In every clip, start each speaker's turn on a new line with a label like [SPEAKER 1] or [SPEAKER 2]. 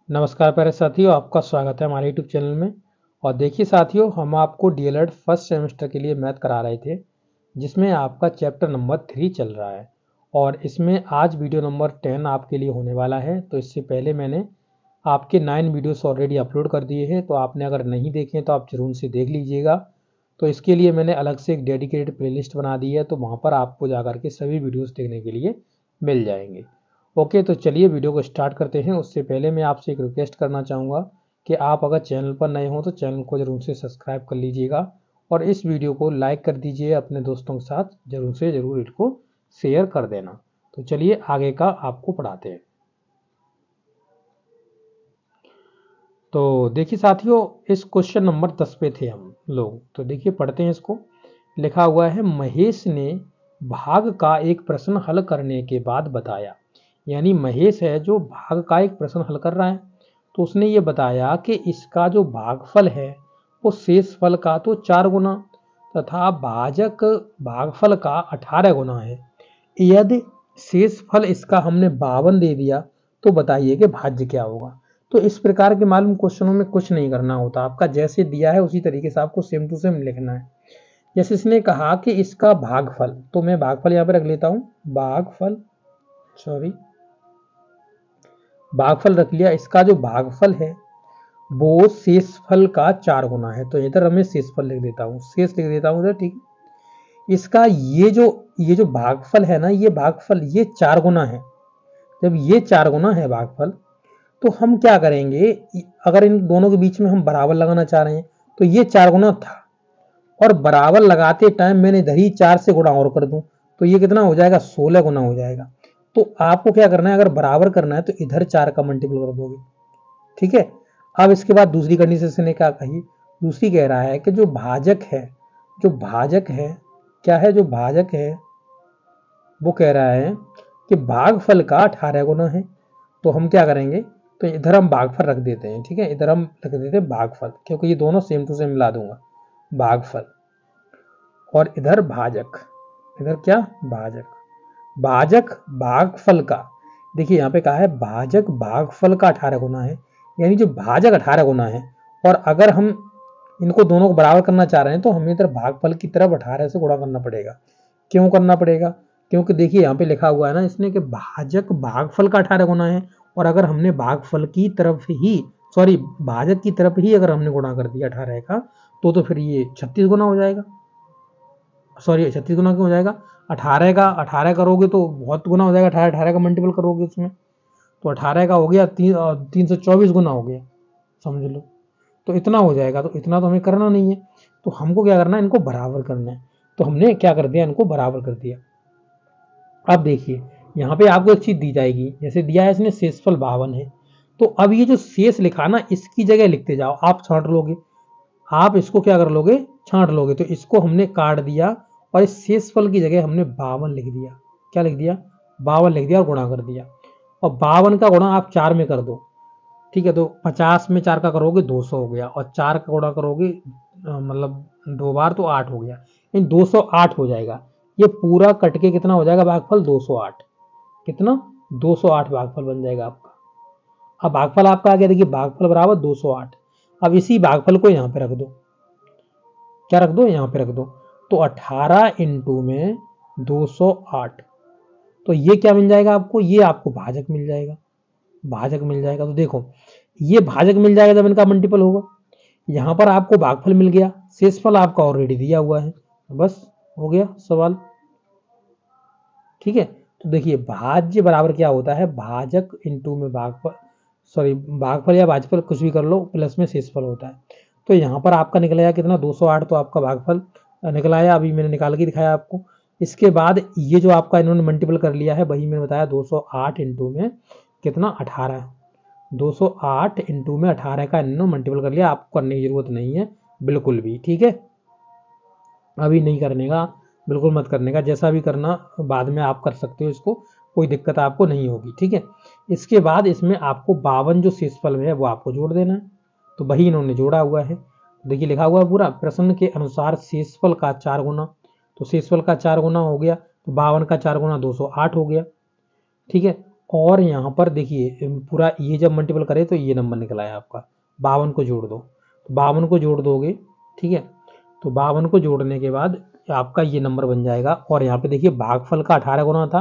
[SPEAKER 1] नमस्कार प्यारे साथियों, आपका स्वागत है हमारे यूट्यूब चैनल में। और देखिए साथियों, हम आपको डीएलएड फर्स्ट सेमेस्टर के लिए मैथ करा रहे थे, जिसमें आपका चैप्टर नंबर 3 चल रहा है। और इसमें आज वीडियो नंबर 10 आपके लिए होने वाला है। तो इससे पहले मैंने आपके 9 वीडियोस ऑलरेडी अपलोड कर दिए हैं, तो आपने अगर नहीं देखे तो आप जरूर से देख लीजिएगा। तो इसके लिए मैंने अलग से एक डेडिकेटेड प्लेलिस्ट बना दी है, तो वहाँ पर आपको जाकर के सभी वीडियोस देखने के लिए मिल जाएंगे। ओके, तो चलिए वीडियो को स्टार्ट करते हैं। उससे पहले मैं आपसे एक रिक्वेस्ट करना चाहूँगा कि आप अगर चैनल पर नए हों तो चैनल को जरूर से सब्सक्राइब कर लीजिएगा और इस वीडियो को लाइक कर दीजिए। अपने दोस्तों के साथ जरूर से जरूर इसको शेयर कर देना। तो चलिए आगे का आपको पढ़ाते हैं। तो देखिए साथियों, इस क्वेश्चन नंबर 10 पे थे हम लोग। तो देखिए पढ़ते हैं इसको। लिखा हुआ है, महेश ने भाग का एक प्रश्न हल करने के बाद बताया। यानी महेश है जो भाग का एक प्रश्न हल कर रहा है, तो उसने ये बताया कि इसका जो भागफल है वो शेषफल का तो 4 गुना तथा भाजक भागफल का 18 गुना है। यदि शेषफल इसका हमने 52 दे दिया तो बताइए कि भाज्य क्या होगा। तो इस प्रकार के मालूम क्वेश्चनों में कुछ नहीं करना होता, आपका जैसे दिया है उसी तरीके से आपको सेम टू सेम लिखना है। जैसे इसने कहा कि इसका भागफल, तो मैं भागफल यहाँ पे रख लेता हूँ। भागफल रख लिया। इसका जो भागफल है वो शेषफल का 4 गुना है, तो इधर मैं शेषफल लिख देता हूँ, शेष लिख देता हूँ इधर। ठीक, इसका ये जो भागफल है ना, ये भागफल ये 4 गुना है। जब ये 4 गुना है भागफल, तो हम क्या करेंगे, अगर इन दोनों के बीच में हम बराबर लगाना चाह रहे हैं तो ये 4 गुना था और बराबर लगाते टाइम मैंने इधर ही 4 से गुणा और कर दूं तो ये कितना हो जाएगा, 16 गुना हो जाएगा। तो आपको क्या करना है, अगर बराबर करना है तो इधर 4 का मल्टीपल कर दोगे। ठीक है। अब इसके बाद दूसरी कंडीशन से क्या कही, दूसरी कह रहा है कि जो भाजक है, क्या है, जो भाजक है वो कह रहा है कि भागफल का 18 गुना है। तो हम क्या करेंगे, तो इधर हम भागफल रख देते हैं। ठीक है, इधर हम रख देते हैं भागफल, क्योंकि ये दोनों सेम टू सेम मिला दूंगा, भागफल। और इधर भाजक, इधर क्या, भाजक। भाजक भागफल का, देखिए यहाँ पे कहा है भाजक भागफल का 18 गुना है, यानी जो भाजक 18 गुना है। और अगर हम इनको दोनों को बराबर करना चाह रहे हैं तो हमें इधर भागफल की तरफ 18 से गुणा करना पड़ेगा। क्यों करना पड़ेगा, क्योंकि देखिए यहाँ पे लिखा हुआ है ना इसने कि भाजक भागफल का 18 गुना है, और अगर हमने भागफल की तरफ ही, सॉरी भाजक की तरफ ही अगर हमने गुणा कर दिया 18 का, तो फिर ये 36 गुना हो जाएगा। सॉरी 36 गुना क्यों हो जाएगा, 18 करोगे तो बहुत गुना हो जाएगा, 18 का मल्टीपल करोगे उसमें, तो 18 का हो गया 324 गुना हो गया, समझ लो। तो इतना हो जाएगा, तो इतना तो हमें करना नहीं है, तो हमको क्या करना है, इनको बराबर करना है। तो हमने क्या कर दिया, इनको बराबर कर दिया। अब देखिए यहाँ पे आपको एक चीज दी जाएगी, जैसे दिया है इसने शेषफल 52 है, तो अब ये जो शेष लिखा ना इसकी जगह लिखते जाओ, आप छांट लोगे, आप इसको क्या कर लोगे, छांट लोगे। तो इसको हमने काट दिया और इस शेषफल की जगह हमने 52 लिख दिया। क्या लिख दिया, 52 लिख दिया और गुणा कर दिया। और 52 का गुणा आप 4 में कर दो। ठीक है, तो 50 में 4 का करोगे 200 हो गया, और 4 का गुणा करोगे मतलब 2 बार तो 8 हो गया, इन 208 हो जाएगा। ये पूरा कट के कितना हो जाएगा भागफल, 208। कितना, 208 भागफल बन जाएगा आपका। अब भागफल आपका आ गया, देखिए भागफल बराबर 208। अब इसी भागफल को यहाँ पे रख दो, क्या रख दो, यहाँ पे रख दो। तो 18 इंटू में 208, तो ये क्या मिल जाएगा आपको, ये आपको भाजक मिल जाएगा, भाजक मिल जाएगा। तो देखो ये भाजक मिल जाएगा जब इनका मल्टीपल होगा। यहाँ पर आपको भागफल मिल गया, शेषफल आपका ऑलरेडी दिया हुआ है, बस हो गया सवाल। ठीक है, तो देखिए भाज्य बराबर क्या होता है, भाजक इंटू में भागफल, सॉरी भागफल या भाजफल कुछ भी कर लो, प्लस में शेषफल होता है। तो यहाँ पर आपका निकल आया कितना, 208, तो आपका भागफल निकल आया, अभी मैंने निकाल के दिखाया आपको। इसके बाद ये जो आपका इन्होंने मल्टीपल कर लिया है, वही मैंने बताया 208 इंटू में कितना, 18। 208 इंटू में 18 का इन्होंने मल्टीपल कर लिया, आपको करने की जरूरत नहीं है बिल्कुल भी। ठीक है, अभी नहीं करने का, बिल्कुल मत करने का, जैसा भी करना बाद में आप कर सकते हो, इसको कोई दिक्कत आपको नहीं होगी। ठीक है, इसके बाद इसमें आपको 52 जो शेषफल में है वो आपको जोड़ देना है, तो वही इन्होंने जोड़ा हुआ है। देखिए लिखा हुआ है पूरा, प्रश्न के अनुसार शेषफल का 4 गुना, तो शेषफल का 4 गुना हो गया, तो 52 का 4 गुना 208 हो गया। ठीक है, और यहाँ पर देखिए पूरा ये जब मल्टीपल करे तो ये नंबर निकला है आपका 52 को जोड़ दो, तो 52 को जोड़ दोगे, ठीक है, तो 52 को जोड़ने के बाद आपका ये नंबर बन जाएगा। और यहाँ पे देखिए भागफल का 18 गुना था,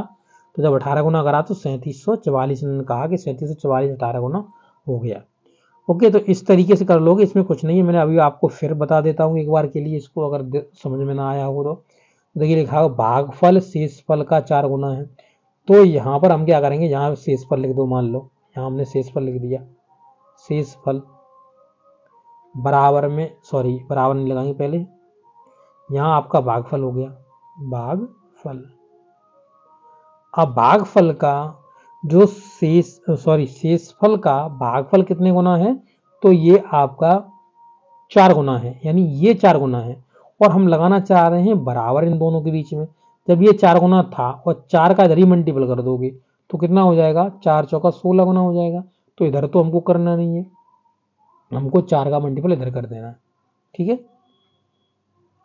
[SPEAKER 1] तो जब 18 गुना करा तो 3744, ने कहा कि 3744 18 गुना हो गया। ओके, तो इस तरीके से कर लोगे, इसमें कुछ नहीं है। मैंने अभी आपको फिर बता देता हूँ एक बार के लिए, इसको अगर समझ में ना आया हो तो देखिए लिखा हो भागफल शेषफल का 4 गुना है। तो यहाँ पर हम क्या करेंगे, यहाँ शेषफल लिख दो, मान लो यहाँ हमने शेषफल लिख दिया, शेषफल बराबर में, सॉरी बराबर नहीं लगाएंगे पहले, यहाँ आपका भागफल हो गया, भागफल। अब भागफल का जो शेषफल का भागफल कितने गुना है, तो ये आपका 4 गुना है, यानी ये 4 गुना है। और हम लगाना चाह रहे हैं बराबर इन दोनों के बीच में। जब ये 4 गुना था और 4 का इधर ही मल्टीपल कर दोगे तो कितना हो जाएगा, 4 चौका 16 गुना हो जाएगा। तो इधर तो हमको करना नहीं है, हमको 4 का मल्टीपल इधर कर देना है, ठीक है।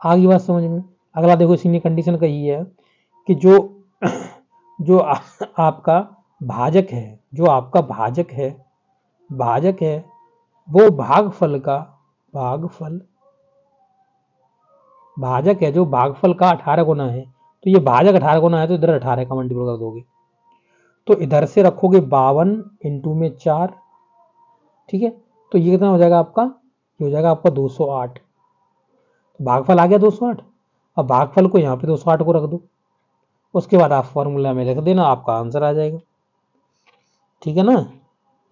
[SPEAKER 1] आगे बात समझ में। अगला देखो, इसी ने कंडीशन कही है कि जो आपका भाजक है, जो आपका भाजक है वो भागफल का भाजक है, जो भागफल का 18 गुना है। तो ये भाजक 18 गुना है, तो इधर 18 का मल्टीपल कर दोगे, तो इधर से रखोगे 52 इंटू में 4, ठीक है। तो ये कितना हो जाएगा आपका, ये हो जाएगा आपका 208। भागफल आ गया 208। अब भागफल को यहाँ पे 208 को रख दो, उसके बाद आप फॉर्मूला में लिख देना, आपका आंसर आ जाएगा, ठीक है ना,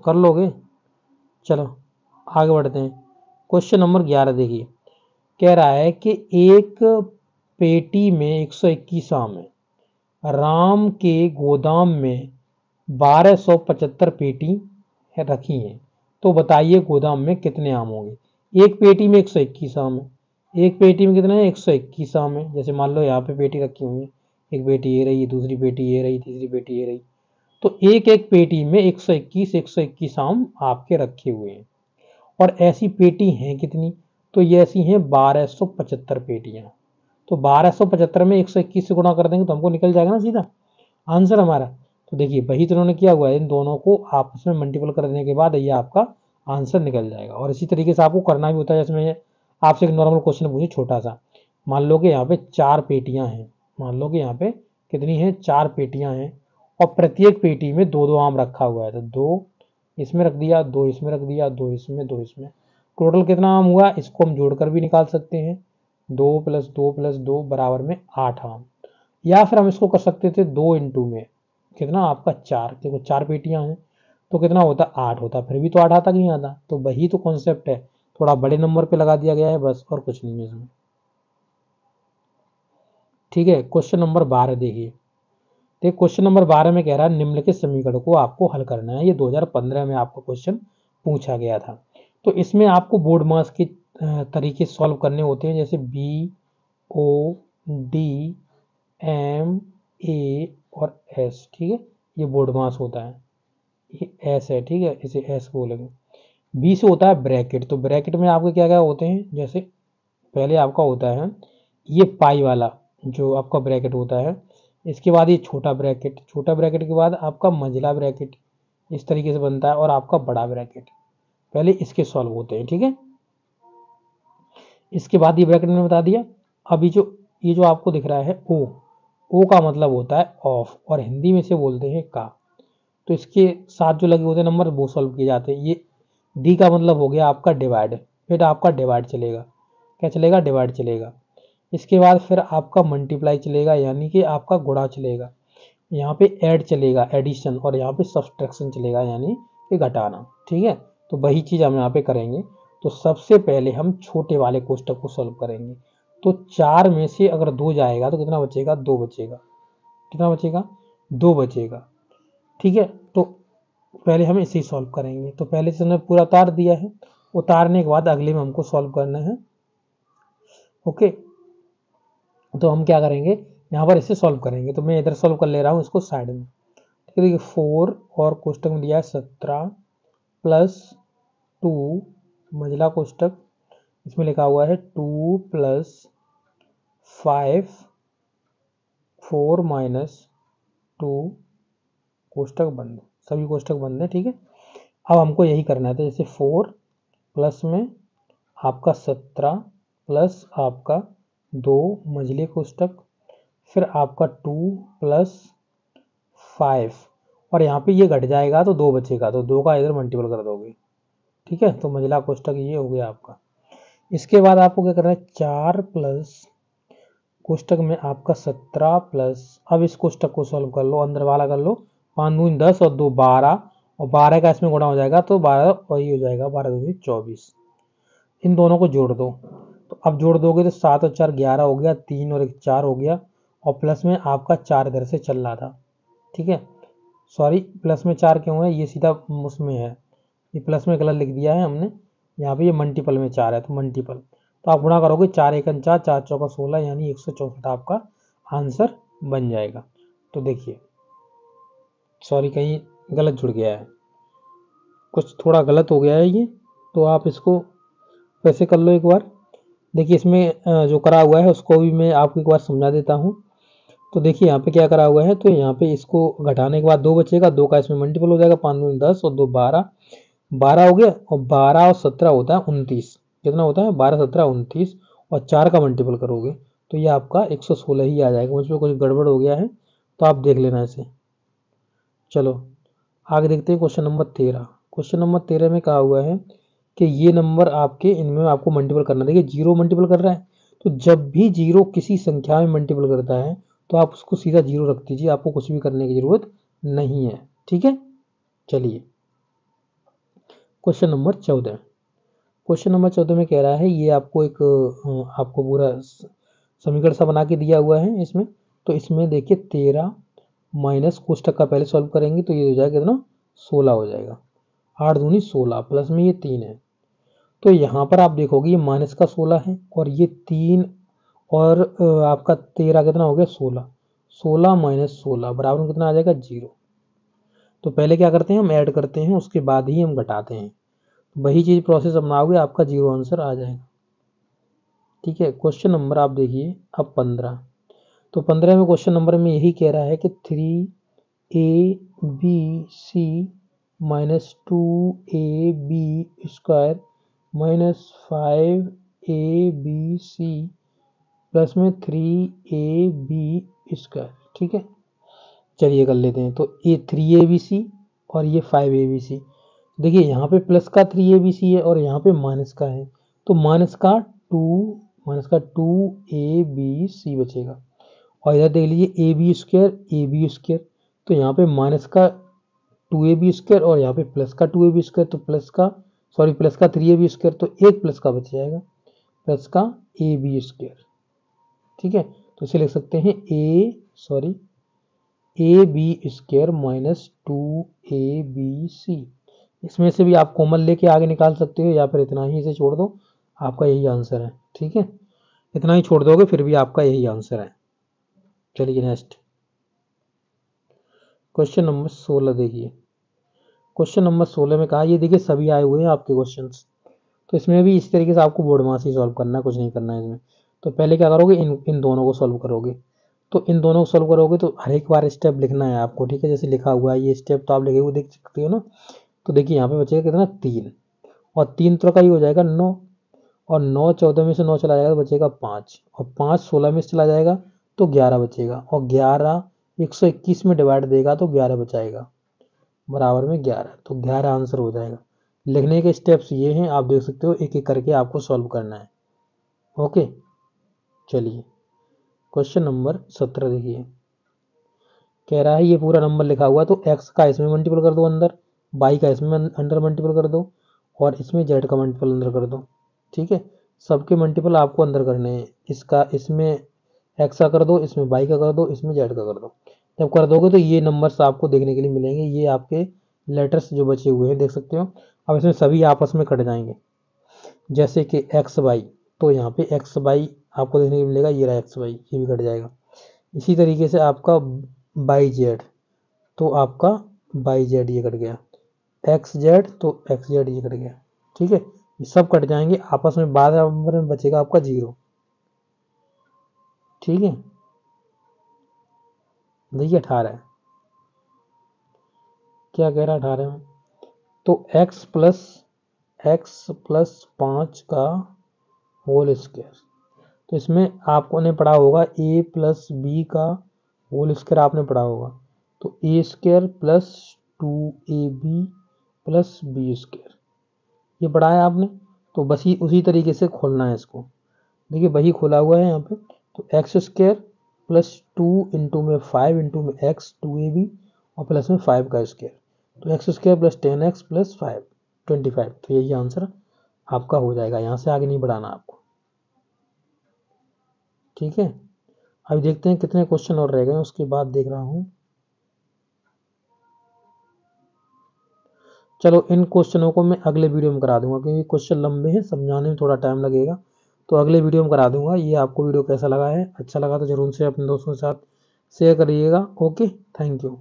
[SPEAKER 1] कर लोगे। चलो आगे बढ़ते हैं। क्वेश्चन नंबर 11 देखिए, कह रहा है कि एक पेटी में 121 आम है, राम के गोदाम में 1275 पेटी रखी हैं, तो बताइए गोदाम में कितने आम होंगे। एक पेटी में 121 आम है, एक पेटी में कितने हैं, 121 आम है। जैसे मान लो यहाँ पे पेटी रखी हुई है, एक पेटी ये रही, दूसरी पेटी ये रही, तीसरी पेटी ये रही, तो एक एक पेटी में 121 आम आपके रखे हुए हैं। और ऐसी पेटी हैं कितनी, तो ये ऐसी हैं 1275 पेटियां। तो 1275 में 121 से गुणा कर देंगे तो हमको निकल जाएगा ना सीधा आंसर हमारा। तो देखिए वही तो उन्होंने किया हुआ है, इन दोनों को आपस में मल्टीपल करने के बाद ये आपका आंसर निकल जाएगा। और इसी तरीके से आपको करना भी होता है। जैसे मैं आपसे एक नॉर्मल क्वेश्चन पूछूं छोटा सा, मान लो कि यहाँ पे 4 पेटियां हैं, मान लो कि यहाँ पे कितनी है, 4 पेटियां हैं, और प्रत्येक पेटी में 2-2 आम रखा हुआ है। तो 2 इसमें रख दिया, 2 इसमें रख दिया, 2 इसमें, 2 इसमें, टोटल कितना आम हुआ, इसको हम जोड़कर भी निकाल सकते हैं, 2 + 2 + 2 बराबर में 8 आम। या फिर हम इसको कर सकते थे 2 इंटू में कितना आपका 4, देखो 4 पेटियां हैं तो कितना होता, 8 होता, फिर भी तो 8 आता कि नहीं आता। तो वही तो कॉन्सेप्ट है, थोड़ा बड़े नंबर पे लगा दिया गया है बस, और कुछ नहीं है इसमें, ठीक है। क्वेश्चन नंबर 12 देखिए, देखिए क्वेश्चन नंबर 12 में कह रहा है निम्नलिखित समीकरण को आपको हल करना है। ये 2015 में आपको क्वेश्चन पूछा गया था। तो इसमें आपको बोर्ड मास के तरीके सॉल्व करने होते हैं, जैसे BOD MA और S, ठीक है, ये बोर्ड मास होता है, ये S है, ठीक है, इसे S बोलेंगे। बी से होता है ब्रैकेट, तो ब्रैकेट में आपके क्या क्या होते हैं, जैसे पहले आपका होता है ये पाई वाला जो आपका ब्रैकेट होता है, इसके बाद ये छोटा ब्रैकेट, छोटा ब्रैकेट के बाद आपका मंझला ब्रैकेट, इस तरीके से बनता है, और आपका बड़ा ब्रैकेट, पहले इसके सॉल्व होते हैं, ठीक है। इसके बाद ये ब्रैकेट में बता दिया। अभी जो ये जो आपको दिख रहा है ओ का मतलब होता है ऑफ, और हिंदी में से बोलते हैं का। तो इसके साथ जो लगे होते हैं नंबर वो सॉल्व किए जाते हैं। ये डी का मतलब हो गया आपका डिवाइड, फिर आपका डिवाइड चलेगा, क्या चलेगा, डिवाइड चलेगा। इसके बाद फिर आपका मल्टीप्लाई चलेगा, यानी कि आपका गुणा चलेगा। यहाँ पे ऐड चलेगा, एडिशन, और यहाँ पे सब्सट्रैक्शन चलेगा, यानी कि घटाना, ठीक है। तो वही चीज़ हम यहाँ पे करेंगे। तो सबसे पहले हम छोटे वाले कोष्टक को सॉल्व करेंगे। तो 4 में से अगर 2 जाएगा तो कितना बचेगा, 2 बचेगा, कितना बचेगा, 2 बचेगा, ठीक है। तो पहले हम इसे सॉल्व करेंगे। तो पहले से हमने पूरा उतार दिया है, उतारने के बाद अगले में हमको सॉल्व करना है, ओके। तो हम क्या करेंगे, यहाँ पर इसे सॉल्व करेंगे। तो मैं इधर सॉल्व कर ले रहा हूँ इसको साइड में, ठीक है। देखिए 4 और कोष्टक में दिया है 17 + 2 मंझला कोष्टक, इसमें लिखा हुआ है 2 + 5 4 - 2 कोष्टक बंद, सभी कोष्टक बंद है। ठीक है, अब हमको यही करना है। तो जैसे 4 प्लस में आपका 17 प्लस आपका 2 मझले कोष्टक, फिर आपका 2 प्लस 5, और यहाँ पे ये घट जाएगा तो 2 बचेगा, तो 2 का इधर मल्टीपल कर दोगे। ठीक है, तो मझला कोष्टक ये हो गया आपका। इसके बाद आपको क्या करना है, 4 प्लस कोष्टक में आपका 17 प्लस, अब इस कोष्टक को सॉल्व कर लो, अंदर वाला कर लो, 5 दूनी 10 और 2 12, और 12 का इसमें गुणा हो जाएगा तो 12 वही हो जाएगा, 12 दूनी 24। इन दोनों को जोड़ दो, तो अब जोड़ दोगे तो 7 और 4 11 हो गया, 3 और 1 4 हो गया, और प्लस में आपका 4 इधर से चल रहा था। ठीक है, सॉरी प्लस में 4 क्यों है, ये सीधा उसमें है, ये प्लस में गलत लिख दिया है हमने, यहाँ पे ये मल्टीपल में 4 है तो मल्टीपल, तो आप गुणा करोगे 4 एकन 4, 4 चौका 16, यानी 164 आपका आंसर बन जाएगा। तो देखिए, सॉरी कहीं गलत जुड़ गया है, कुछ थोड़ा गलत हो गया है ये, तो आप इसको वैसे कर लो एक बार। देखिए इसमें जो करा हुआ है उसको भी मैं आपको एक बार समझा देता हूँ। तो देखिए यहाँ पे क्या करा हुआ है, तो यहाँ पे इसको घटाने के बाद 2 बचेगा, 2 का इसमें मल्टीपल हो जाएगा, 5 दूनी 10 और 2 12, 12 हो गया, और 12 और 17 होता है 29, कितना होता है 12 17 29, और 4 का मल्टीपल करोगे तो ये आपका 116 ही आ जाएगा। मुझ में कुछ गड़बड़ हो गया है तो आप देख लेना इसे। चलो आगे देखते हैं क्वेश्चन नंबर 13। क्वेश्चन नंबर 13 में कहा हुआ है कि ये नंबर आपके, इनमें आपको मल्टीपल करना। देखिए 0 मल्टीपल कर रहा है, तो जब भी 0 किसी संख्या में मल्टीपल करता है तो आप उसको सीधा 0 रख दीजिए, आपको कुछ भी करने की जरूरत नहीं है। ठीक है, चलिए क्वेश्चन नंबर 14। क्वेश्चन नंबर 14 में कह रहा है, ये आपको एक आपको पूरा समीकरण सा बना के दिया हुआ है इसमें। तो इसमें देखिए 13 माइनस कोष्टक का पहले सॉल्व करेंगे तो ये हो जाएगा कितना, 16 हो जाएगा, 8 दूनी 16, प्लस में ये 3 है, तो यहाँ पर आप देखोगे ये माइनस का 16 है, और ये 3 और आपका 13 कितना हो गया 16, 16 माइनस 16 बराबर में कितना आ जाएगा 0। तो पहले क्या करते हैं, हम ऐड करते हैं, उसके बाद ही हम घटाते हैं, वही चीज प्रोसेस अपनाओगे आपका 0 आंसर आ जाएगा। ठीक है, क्वेश्चन नंबर आप देखिए अब 15। तो 15 में क्वेश्चन नंबर में यही कह रहा है कि 3ab minus 2ab² minus 5abc plus में 3ab²। ठीक है, चलिए कर लेते हैं। तो ये 3abc और ये 5abc, देखिए यहाँ पे प्लस का 3abc है और यहाँ पे माइनस का है, तो माइनस का 2abc बचेगा, और इधर देख लीजिए ab², तो यहाँ पे माइनस का 2ab² और यहाँ पे प्लस का 2ab², तो प्लस का 3ab², तो एक प्लस का बच जाएगा, प्लस का ab²। ठीक है, तो इसे लिख सकते हैं ab² माइनस 2abc। इसमें से भी आप कॉमन लेके आगे निकाल सकते हो, या फिर इतना ही इसे छोड़ दो, आपका यही आंसर है। ठीक है, इतना ही छोड़ दोगे फिर भी आपका यही आंसर है। चलिए नेक्स्ट क्वेश्चन नंबर 16 देखिए। क्वेश्चन नंबर 16 में कहा, ये देखिए सभी आए हुए हैं आपके क्वेश्चंस, तो इसमें भी इस तरीके से आपको बोर्ड मास ही सॉल्व करना है, कुछ नहीं करना है इसमें। तो पहले क्या करोगे, इन दोनों को सॉल्व करोगे, तो इन दोनों को सॉल्व करोगे तो हर एक बार स्टेप लिखना है आपको। ठीक है, जैसे लिखा हुआ है ये स्टेप तो आप लिखे हुए देख सकते हो ना। तो देखिए यहाँ पे बचेगा कितना 3, और 3 तो का ही हो जाएगा 9, और 9 14 में से 9 चला जाएगा तो बचेगा 5, और 5 16 में से चला जाएगा तो 11 बचेगा, और 11 121 में डिवाइड देगा तो 11 बचाएगा, बराबर में 11, तो 11 आंसर हो जाएगा। लिखने के स्टेप्स ये हैं, आप देख सकते हो, एक एक करके आपको सॉल्व करना है। ओके, चलिए क्वेश्चन नंबर 17 देखिए। कह रहा है ये पूरा नंबर लिखा हुआ, तो x का इसमें मल्टीपल कर दो अंदर, y का इसमें अंदर मल्टीपल कर दो, और इसमें z का मल्टीपल अंदर कर दो। ठीक है, सबके मल्टीपल आपको अंदर करने हैं, इसका इसमें x का कर दो, इसमें y का कर दो, इसमें z का कर दो। जब कर दोगे तो ये नंबर्स आपको देखने के लिए मिलेंगे, ये आपके लेटर्स जो बचे हुए हैं देख सकते हो। अब इसमें सभी आपस में कट जाएंगे, जैसे कि एक्स वाई, तो यहाँ पे एक्स वाई आपको देखने को मिलेगा, ये रहा एक्स वाई, ये भी कट जाएगा। इसी तरीके से आपका बाई जेड, तो आपका बाई जेड ये कट गया, एक्स जेड तो एक्स जेड ये कट गया। ठीक है, ये सब कट जाएंगे आपस में, बाद नंबर में बचेगा आपका 0। ठीक है, देखिए 18 है। क्या कह रहा 18 में, तो x प्लस 5 का होल स्क्वायर। तो इसमें आपको ने पढ़ा होगा a प्लस बी का होल स्क्वायर आपने पढ़ा होगा, तो a square plus 2ab plus b square, ये पढ़ा है आपने। तो बस ही उसी तरीके से खोलना है इसको, देखिए वही खोला हुआ है यहाँ पे। तो एक्स स्क्वायर प्लस 2 इंटू में 5 इंटू में एक्स 2ab और प्लस में 5 का स्क्वायर, तो x square plus 10x plus 5 25। तो यही आंसर आपका हो जाएगा, यहाँ से आगे नहीं बढ़ाना आपको, ठीक है। अभी देखते हैं कितने क्वेश्चन और रह गए, उसके बाद देख रहा हूँ। चलो इन क्वेश्चनों को मैं अगले वीडियो में करा दूंगा, क्योंकि क्वेश्चन लंबे हैं, समझाने में थोड़ा टाइम लगेगा, तो अगले वीडियो में करा दूंगा। ये आपको वीडियो कैसा लगा है, अच्छा लगा तो जरूर से अपने दोस्तों के साथ शेयर करिएगा। Okay, thank you.